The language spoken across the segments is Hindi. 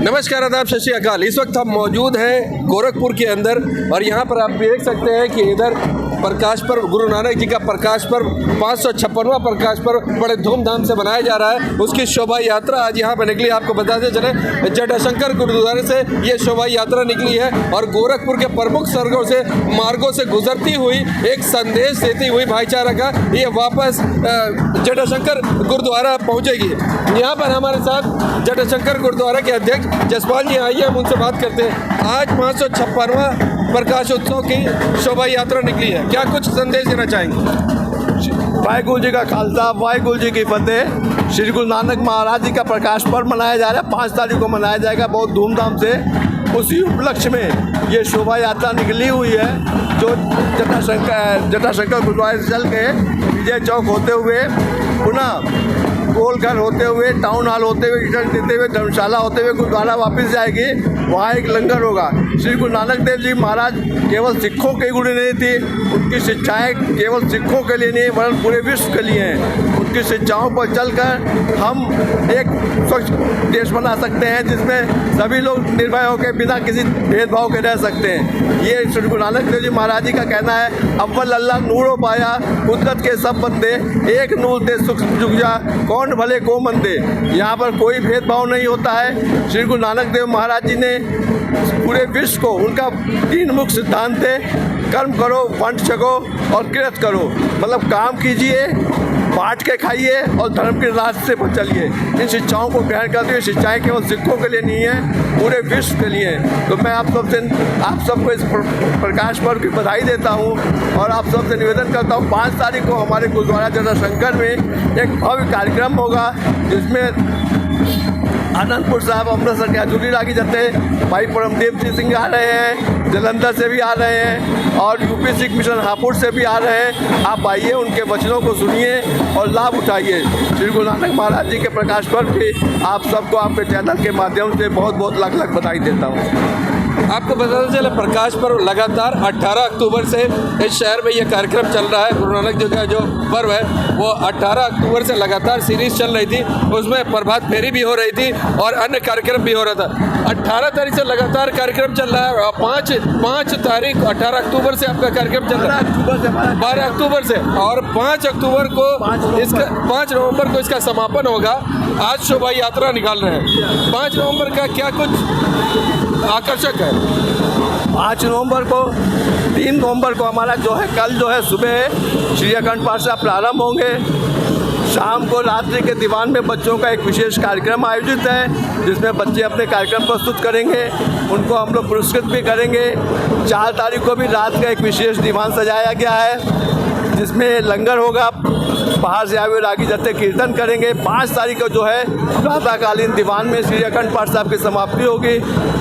नमस्कार, आदाब, सत श्री अकाल। इस वक्त हम मौजूद हैं गोरखपुर के अंदर और यहाँ पर आप देख सकते हैं कि इधर प्रकाश पर्व, गुरु नानक जी का प्रकाश पर्व 556वां प्रकाश पर्व बड़े धूमधाम से मनाया जा रहा है। उसकी शोभा यात्रा आज यहाँ पर निकली। आपको बताते चले, जटाशंकर गुरुद्वारे से ये शोभा यात्रा निकली है और गोरखपुर के प्रमुख सड़कों से, मार्गों से गुजरती हुई एक संदेश देती हुई भाईचारा का ये वापस जटाशंकर गुरुद्वारा पहुँचेगी। यहाँ पर हमारे साथ जटाशंकर गुरुद्वारा के अध्यक्ष जसपाल जी आइए, हम उनसे बात करते हैं। आज 556वां प्रकाश उत्सव की शोभा यात्रा निकली है, क्या कुछ संदेश देना चाहेंगे? वाहिगुरु जी का खालसा, वाहिगुरु जी की फतेह। श्री गुरु नानक महाराज जी का प्रकाश पर्व मनाया जा रहा है। 5 तारीख को मनाया जाएगा बहुत धूमधाम से। उसी उपलक्ष्य में ये शोभा यात्रा निकली हुई है, जो जटाशंकर गुरुद्वारे से चल के विजय चौक होते हुए, पुनः गोलघर होते हुए, टाउन हॉल होते हुए, रिटर्न देते हुए, धर्मशाला होते हुए गुरुद्वारा वापस जाएगी। वहाँ एक लंगर होगा। श्री गुरु नानक देव जी महाराज केवल सिखों के गुरु नहीं थी, उनकी शिक्षाएं केवल सिखों के लिए नहीं वरन पूरे विश्व के लिए हैं। उनकी शिक्षाओं पर चलकर हम एक स्वच्छ देश बना सकते हैं, जिसमें सभी लोग निर्भय होकर बिना किसी भेदभाव के रह सकते हैं। ये श्री गुरु नानक देव जी महाराज जी का कहना है। अव्वल अल्लाह नूरो पाया, कुदरत के सब बंदे, एक नूर दे सुख जुग जा, कौन भले को मंदे। यहाँ पर कोई भेदभाव नहीं होता है। श्री गुरु नानक देव महाराज जी ने पूरे विश्व को, उनका 3 मुख्य सिद्धांत थे, कर्म करो, वंश छको और किरत करो। मतलब काम कीजिए, बांट के खाइए और धर्म के रास्ते पर चलिए। इन शिक्षाओं को ग्रहण करते हुए, शिक्षाएं केवल सिखों के लिए नहीं है, पूरे विश्व के लिए है। तो मैं आप सबको इस प्रकाश पर्व की बधाई देता हूं और आप सबसे निवेदन करता हूं, 5 तारीख को हमारे गुरुद्वारा जटाशंकर में एक भव्य कार्यक्रम होगा, जिसमें आनंदपुर साहब, अमृतसर के हजूरी रागी जत्थे भाई परमदेव सिंह आ रहे हैं, जलंधर से भी आ रहे हैं और यूपी सिख मिशन हापुड़ से भी आ रहे हैं। आप आइए, उनके वचनों को सुनिए और लाभ उठाइए। श्री गुरु नानक महाराज जी के प्रकाश पर्व की आप सबको आपके चैनल के माध्यम से बहुत बहुत लाख लाख बधाई देता हूँ। आपको बताते चले, प्रकाश पर्व लगातार 18 अक्टूबर से इस शहर में ये कार्यक्रम चल रहा है। गुरु नानक जी का जो पर्व है वो 18 अक्टूबर से लगातार सीरीज चल रही थी, उसमें प्रभात फेरी भी हो रही थी और अन्य कार्यक्रम भी हो रहा था। 18 तारीख से लगातार कार्यक्रम चल रहा है और 5 तारीख 18 अक्टूबर से आपका कार्यक्रम चल रहा है, 12 अक्टूबर से, और 5 अक्टूबर को 5 नवंबर को इसका समापन होगा। आज शोभा यात्रा निकाल रहे हैं। 5 नवंबर का क्या कुछ आकर्षक है? 5 नवंबर को, 3 नवंबर को हमारा जो है, कल जो है सुबह श्री अखंड पाठ से प्रारंभ होंगे। शाम को रात्रि के दीवान में बच्चों का एक विशेष कार्यक्रम आयोजित है, जिसमें बच्चे अपने कार्यक्रम प्रस्तुत करेंगे, उनको हम लोग पुरस्कृत भी करेंगे। 4 तारीख को भी रात का एक विशेष दीवान सजाया गया है, जिसमें लंगर होगा, बाहर से आए हुए रागी जत्थे कीर्तन करेंगे। 5 तारीख को जो है प्रातःकालीन दीवान में श्री अखंड पाठ साहब की समाप्ति होगी।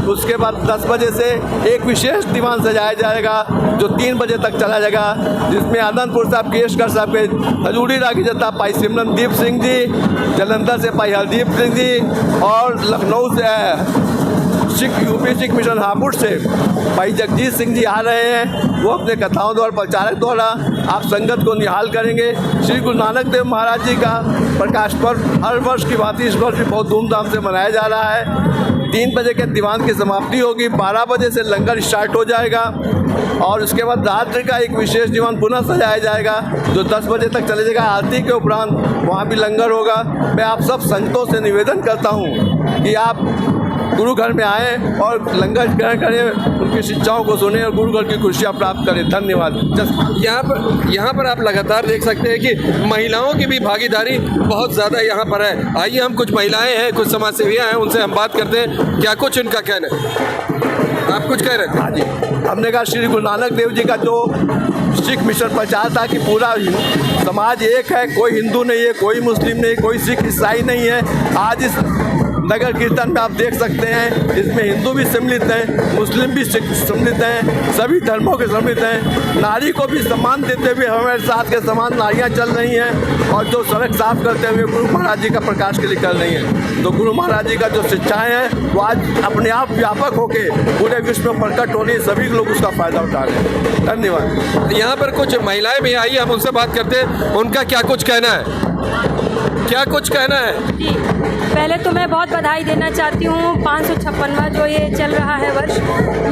उसके बाद 10 बजे से एक विशेष दीवान सजाया जाएगा, जो 3 बजे तक चला जाएगा, जिसमें आनंदपुर साहब, केशगढ़ साहब के हजूरी रागी जत्था भाई सिमरनदीप सिंह जी, जलंधर से भाई हरदीप सिंह जी और लखनऊ से यूपी सिख मिशन हापुड़ से भाई जगजीत सिंह जी आ रहे हैं। वो अपने कथाओं द्वारा, प्रचारक द्वारा आप संगत को निहाल करेंगे। श्री गुरु नानक देव महाराज जी का प्रकाश पर्व हर वर्ष की भांति इस वर्ष भी बहुत धूमधाम से मनाया जा रहा है। 3 बजे के दीवान की समाप्ति होगी, 12 बजे से लंगर स्टार्ट हो जाएगा और उसके बाद रात्रि का एक विशेष दीवान पुनः सजाया जाएगा, जो 10 बजे तक चले जाएगा। आरती के उपरांत वहाँ भी लंगर होगा। मैं आप सब संतों से निवेदन करता हूँ कि आप गुरु घर में आएँ और लंगर ग्रहण करें, उनकी शिक्षाओं को सुने और गुरु घर की खुशियाँ प्राप्त करें। धन्यवाद। यहाँ पर आप लगातार देख सकते हैं कि महिलाओं की भी भागीदारी बहुत ज़्यादा यहाँ पर है। आइए, हम कुछ महिलाएं हैं, कुछ समाज सेवियाँ हैं, उनसे हम बात करते हैं, क्या कुछ उनका कहना है। आप कुछ कह रहे थे? हाँ जी, हमने कहा श्री गुरु नानक देव जी का जो सिख मिशन प्रचार था कि पूरा समाज एक है, कोई हिंदू नहीं है, कोई मुस्लिम नहीं, कोई सिख ईसाई नहीं है। आज इस नगर कीर्तन में आप देख सकते हैं, इसमें हिंदू भी सम्मिलित हैं, मुस्लिम भी सम्मिलित हैं, सभी धर्मों के सम्मिलित हैं। नारी को भी सम्मान देते हुए हमारे साथ के समान नारियाँ चल रही हैं और जो सड़क साफ करते हुए गुरु महाराज जी का प्रकाश के लिए कर रही हैं। तो गुरु महाराज जी का जो शिक्षाएँ हैं वो आज अपने आप व्यापक होकर पूरे विश्व में प्रकट हो रही है, सभी लोग उसका फ़ायदा उठा रहे हैं। धन्यवाद। यहाँ पर कुछ महिलाएँ भी आई, हम उनसे बात करते हैं, उनका क्या कुछ कहना है। क्या कुछ कहना है? जी, पहले तो मैं बहुत बधाई देना चाहती हूँ 556वां जो ये चल रहा है वर्ष।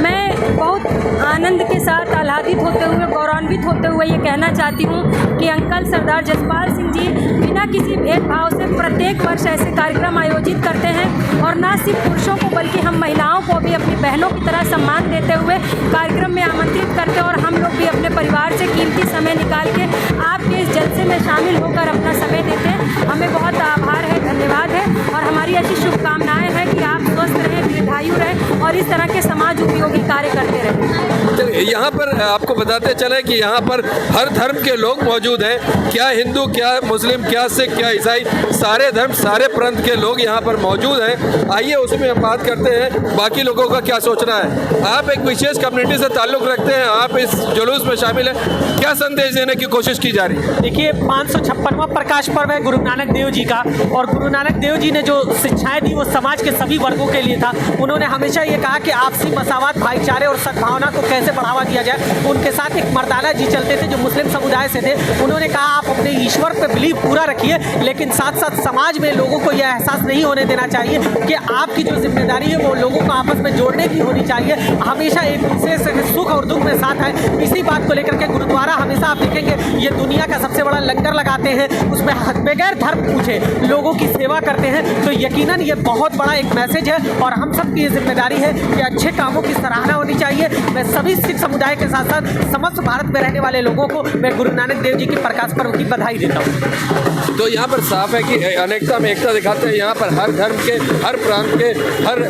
मैं बहुत आनंद के साथ आह्लादित होते हुए, गौरवान्वित होते हुए ये कहना चाहती हूँ कि अंकल सरदार जसपाल सिंह जी बिना किसी भेदभाव से प्रत्येक वर्ष ऐसे कार्यक्रम आयोजित करते हैं और न सिर्फ पुरुषों को बल्कि हम महिलाओं को भी अपनी बहनों की तरह सम्मान देते हुए कार्यक्रम में आमंत्रित करते हैं और हम लोग भी अपने परिवार से कीमती समय निकाल के आपके इस जलसे में शामिल होकर अपना समय देते हैं। हमें बहुत आभार है, धन्यवाद है और हमारी ऐसी शुभकामनाएं हैं कि आप स्वस्थ रहें, दीर्घायु रहें और इस तरह के समाज उपयोगी कार्य करते रहें। चलिए, यहाँ पर आपको बताते चले कि यहाँ पर हर धर्म के लोग मौजूद हैं। क्या हिंदू, क्या मुस्लिम, क्या सिख, क्या ईसाई, सारे धर्म, सारे प्रांत के लोग यहाँ पर मौजूद हैं। आइए उसमें हम बात करते हैं बाकी लोगों का क्या सोचना है। आप एक विशेष कम्युनिटी से ताल्लुक़ रखते हैं, आप इस जुलूस में शामिल हैं, क्या संदेश देने की कोशिश की जा रही है? देखिए, 556वां प्रकाश पर्व है गुरु नानक देव जी का और गुरु नानक देव जी ने जो शिक्षाएं दी वो समाज के सभी वर्गों के लिए था। उन्होंने हमेशा ये कहा कि आपसी मसावत, भाईचारे और सद्भावना को कैसे बढ़ावा दिया जाए। उनके साथ एक मर्दाना जी चलते थे जो मुस्लिम समुदाय से थे। उन्होंने कहा आप अपने ईश्वर पे बिलीव पूरा रखिए, लेकिन साथ साथ समाज में लोगों को यह एहसास नहीं होने देना चाहिए कि आपकी जो जिम्मेदारी है वो लोगों को आपस में जोड़ने की होनी चाहिए। हमेशा एक दूसरे से सुख और दुख में साथ है। इसी बात को लेकर के गुरुद्वारा हमेशा आप देखेंगे ये दुनिया का सबसे बड़ा लंगर लगाते हैं, उसमें बगैर धर्म पूछे लोगों की सेवा करते हैं। तो यकीनन ये बहुत बड़ा एक मैसेज है और हम सब की ये जिम्मेदारी है कि अच्छे कामों की सराहना होनी चाहिए। मैं सभी सिख समुदाय के साथ साथ समस्त भारत में रहने वाले लोगों को मैं गुरु नानक देव जी की प्रकाश पर्व की बधाई देता हूँ। तो यहाँ पर साफ है कि अनेकता में एकता दिखाते हैं। यहाँ पर हर धर्म के, हर प्रांत के, हर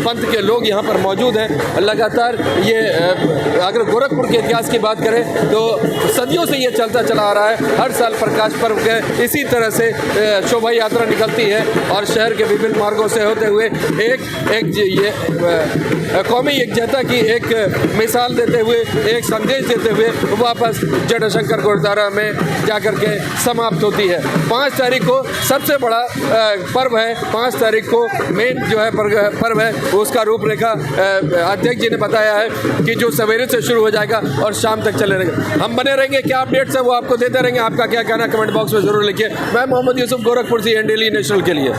पंथ के लोग यहाँ पर मौजूद हैं। लगातार ये अगर गोरखपुर के इतिहास की बात करें तो सदियों से ये चलता चला आ रहा है। हर साल प्रकाश पर्व के इसी तरह से शोभा यात्रा निकलती है और शहर के विभिन्न मार्गों से होते हुए ये कौमी एकजुटता की एक मिसाल देते हुए, एक संदेश देते हुए वापस जटाशंकर गुरुद्वारा में जाकर के समाप्त होती है। 5 तारीख को सबसे बड़ा पर्व है। 5 तारीख को मेन जो है पर्व है उसका रूपरेखा अध्यक्ष जी ने बताया है कि जो सवेरे से शुरू हो जाएगा और शाम तक चले रहेगा। हम बने रहेंगे, क्या अपडेट्स है वो आपको देते रहेंगे। आपका क्या कहना कमेंट बॉक्स में ज़रूर लिखिए। मैं मोहम्मद यूसुफ, गोरखपुर से, NDL नेशनल के लिए।